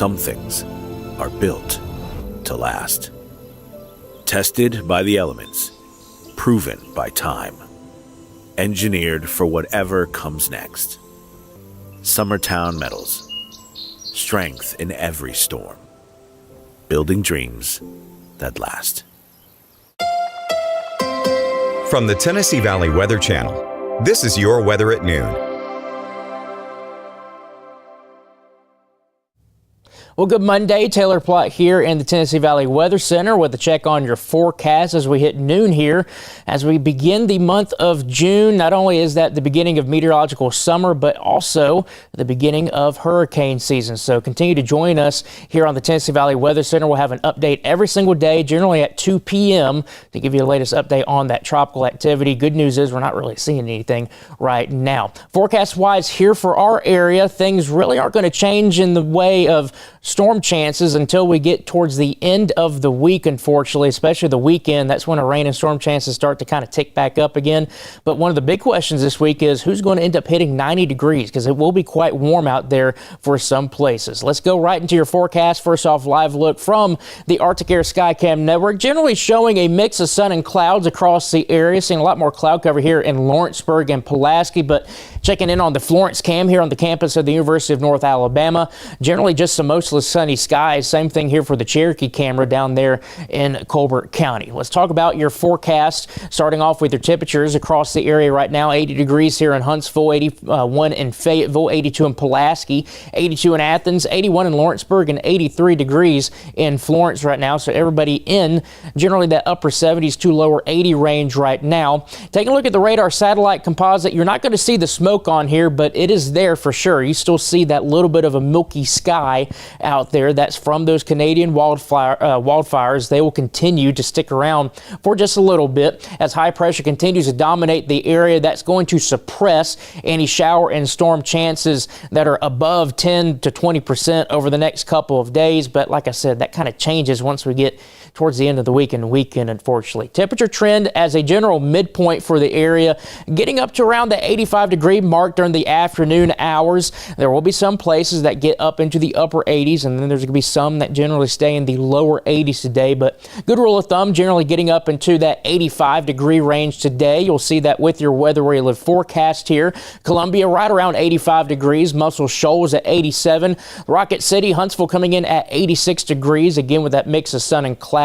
some things are built to last. Tested by the elements, proven by time, engineered for whatever comes next. Summertown Metals. Strength in every storm. Building dreams that last. From the Tennessee Valley Weather Channel, this is your weather at noon. Well, good Monday. Taylor Plott here in the Tennessee Valley Weather Center with a check on your forecast as we hit noon here. As we begin the month of June, not only is that the beginning of meteorological summer, but also the beginning of hurricane season. So continue to join us here on the Tennessee Valley Weather Center. We'll have an update every single day, generally at 2 p.m. to give you the latest update on that tropical activity. Good news is we're not really seeing anything right now. Forecast-wise here for our area, things really aren't going to change in the way of storm chances until we get towards the end of the week, unfortunately, especially the weekend. That's when the rain and storm chances start to kind of tick back up again. But one of the big questions this week is who's going to end up hitting 90 degrees, because it will be quite warm out there for some places. Let's go right into your forecast. First off, live look from the Arctic Air Skycam network, generally showing a mix of sun and clouds across the area. Seeing a lot more cloud cover here in Lawrenceburg and Pulaski, but checking in on the Florence cam here on the campus of the University of North Alabama, generally just some mostly sunny skies. Same thing here for the Cherokee camera down there in Colbert County. Let's talk about your forecast, starting off with your temperatures across the area right now. 80 degrees here in Huntsville, 81 in Fayetteville, 82 in Pulaski, 82 in Athens, 81 in Lawrenceburg, and 83 degrees in Florence right now. So everybody in generally that upper 70s to lower 80 range right now. Taking a look at the radar satellite composite, you're not going to see the smoke on here, but it is there for sure. You still see that little bit of a milky sky out there. That's from those Canadian wildfires. They will continue to stick around for just a little bit as high pressure continues to dominate the area. That's going to suppress any shower and storm chances that are above 10 to 20% over the next couple of days. But like I said, that kind of changes once we get towards the end of the week and weekend, unfortunately. Temperature trend as a general midpoint for the area, getting up to around the 85-degree mark during the afternoon hours. There will be some places that get up into the upper 80s, and then there's going to be some that generally stay in the lower 80s today. But good rule of thumb, generally getting up into that 85-degree range today. You'll see that with your Weather Where You Live forecast here. Columbia right around 85 degrees. Muscle Shoals at 87. Rocket City, Huntsville coming in at 86 degrees. Again, with that mix of sun and clouds.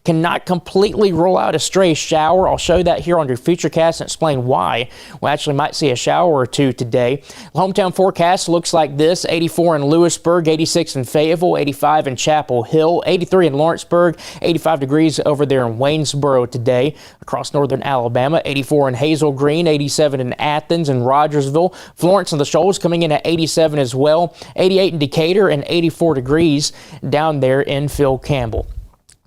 Cannot completely rule out a stray shower. I'll show you that here on your Futurecast and explain why we actually might see a shower or two today. Hometown forecast looks like this: 84 in Lewisburg, 86 in Fayetteville, 85 in Chapel Hill, 83 in Lawrenceburg, 85 degrees over there in Waynesboro today. Across northern Alabama, 84 in Hazel Green, 87 in Athens and Rogersville. Florence and the Shoals coming in at 87 as well, 88 in Decatur, and 84 degrees down there in Phil Campbell.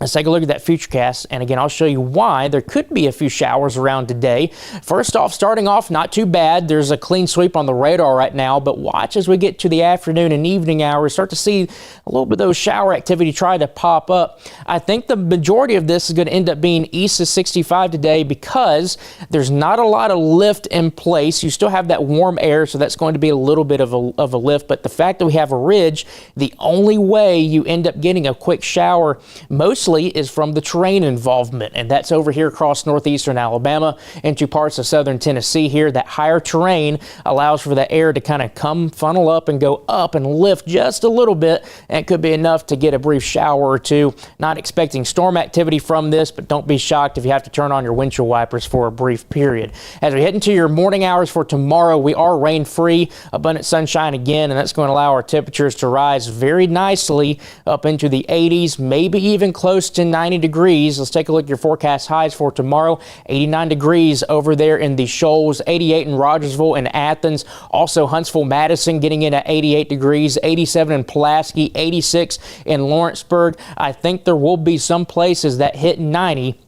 Let's take a look at that Futurecast, and again, I'll show you why there could be a few showers around today. First off, starting off, not too bad. There's a clean sweep on the radar right now, but watch as we get to the afternoon and evening hours, start to see a little bit of those shower activity try to pop up. I think the majority of this is going to end up being east of 65 today because there's not a lot of lift in place. You still have that warm air, so that's going to be a little bit of a lift, but the fact that we have a ridge, the only way you end up getting a quick shower mostly is from the terrain involvement, and that's over here across northeastern Alabama into parts of southern Tennessee here. That higher terrain allows for the air to kind of come funnel up and go up and lift just a little bit, and it could be enough to get a brief shower or two. Not expecting storm activity from this, but don't be shocked if you have to turn on your windshield wipers for a brief period. As we head into your morning hours for tomorrow, we are rain free, abundant sunshine again, and that's going to allow our temperatures to rise very nicely up into the 80s, maybe even close to 90 degrees. Let's take a look at your forecast highs for tomorrow. 89 degrees over there in the Shoals, 88 in Rogersville and Athens. Also Huntsville, Madison getting in at 88 degrees, 87 in Pulaski, 86 in Lawrenceburg. I think there will be some places that hit 90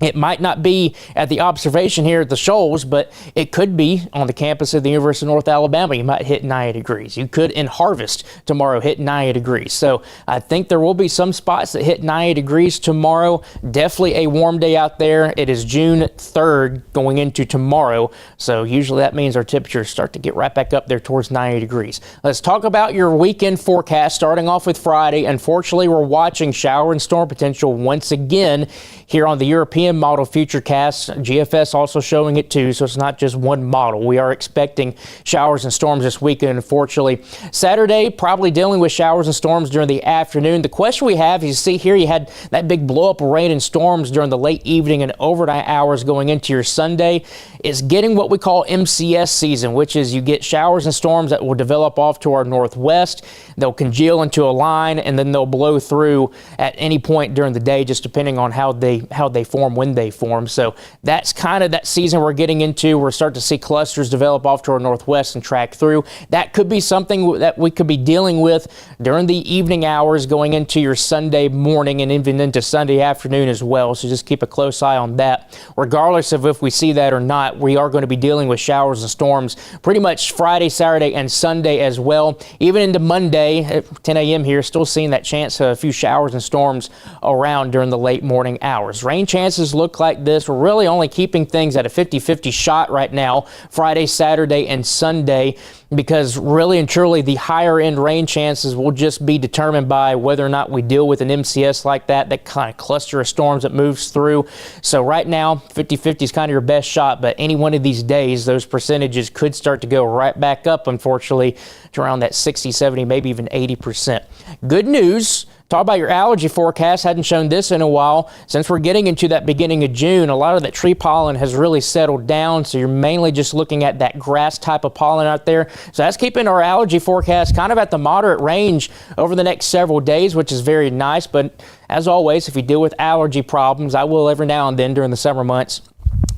It might not be at the observation here at the Shoals, but it could be on the campus of the University of North Alabama. You might hit 90 degrees. You could in Harvest tomorrow hit 90 degrees. So I think there will be some spots that hit 90 degrees tomorrow. Definitely a warm day out there. It is June 3rd going into tomorrow. So usually that means our temperatures start to get right back up there towards 90 degrees. Let's talk about your weekend forecast starting off with Friday. Unfortunately, we're watching shower and storm potential once again here on the European model futurecast. GFS also showing it too, so it's not just one model. We are expecting showers and storms this weekend, unfortunately. Saturday, probably dealing with showers and storms during the afternoon. The question we have, you see here, you had that big blow up of rain and storms during the late evening and overnight hours going into your Sunday. It's getting what we call MCS season, which is you get showers and storms that will develop off to our northwest. They'll congeal into a line and then they'll blow through at any point during the day, just depending on how they form, when they form. So that's kind of that season we're getting into. We're starting to see clusters develop off to our northwest and track through. That could be something that we could be dealing with during the evening hours going into your Sunday morning and even into Sunday afternoon as well. So just keep a close eye on that. Regardless of if we see that or not, we are going to be dealing with showers and storms pretty much Friday, Saturday, and Sunday as well. Even into Monday at 10 a.m. here, still seeing that chance of a few showers and storms around during the late morning hours. Rain chances look like this. We're really only keeping things at a 50-50 shot right now, Friday, Saturday, and Sunday, because really and truly the higher end rain chances will just be determined by whether or not we deal with an MCS like that kind of cluster of storms that moves through. So right now, 50-50 is kind of your best shot, but any one of these days, those percentages could start to go right back up, unfortunately, to around that 60, 70, maybe even 80%. Good news. Talk about your allergy forecast. Hadn't shown this in a while. Since we're getting into that beginning of June, a lot of that tree pollen has really settled down, so you're mainly just looking at that grass type of pollen out there. So that's keeping our allergy forecast kind of at the moderate range over the next several days, which is very nice. But as always, if you deal with allergy problems, I will every now and then during the summer months,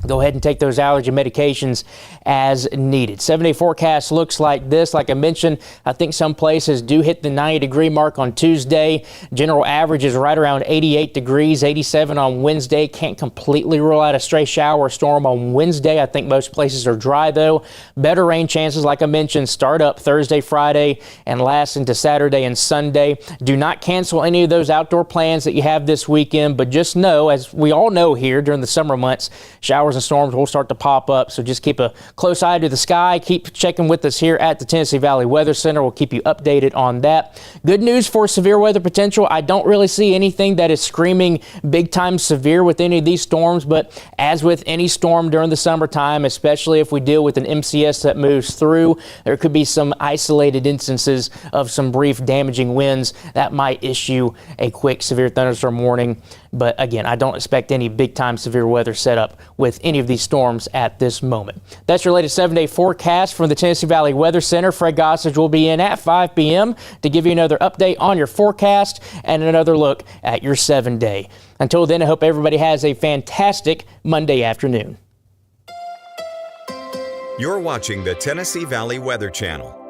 go ahead and take those allergy medications as needed. 7-day forecast looks like this. Like I mentioned, I think some places do hit the 90-degree mark on Tuesday. General average is right around 88 degrees, 87 on Wednesday. Can't completely rule out a stray shower or storm on Wednesday. I think most places are dry, though. Better rain chances, like I mentioned, start up Thursday, Friday, and last into Saturday and Sunday. Do not cancel any of those outdoor plans that you have this weekend, but just know, as we all know here during the summer months, showers and storms will start to pop up, so just keep a close eye to the sky. Keep checking with us here at the Tennessee Valley Weather Center. We'll keep you updated on that. Good news for severe weather potential. I don't really see anything that is screaming big time severe with any of these storms, but as with any storm during the summertime, especially if we deal with an MCS that moves through, there could be some isolated instances of some brief damaging winds that might issue a quick severe thunderstorm warning. But again, I don't expect any big time severe weather setup with any of these storms at this moment. That's your latest 7-day forecast from the Tennessee Valley Weather Center. Fred Gossage will be in at 5 p.m. to give you another update on your forecast and another look at your 7-day. Until then, I hope everybody has a fantastic Monday afternoon. You're watching the Tennessee Valley Weather Channel.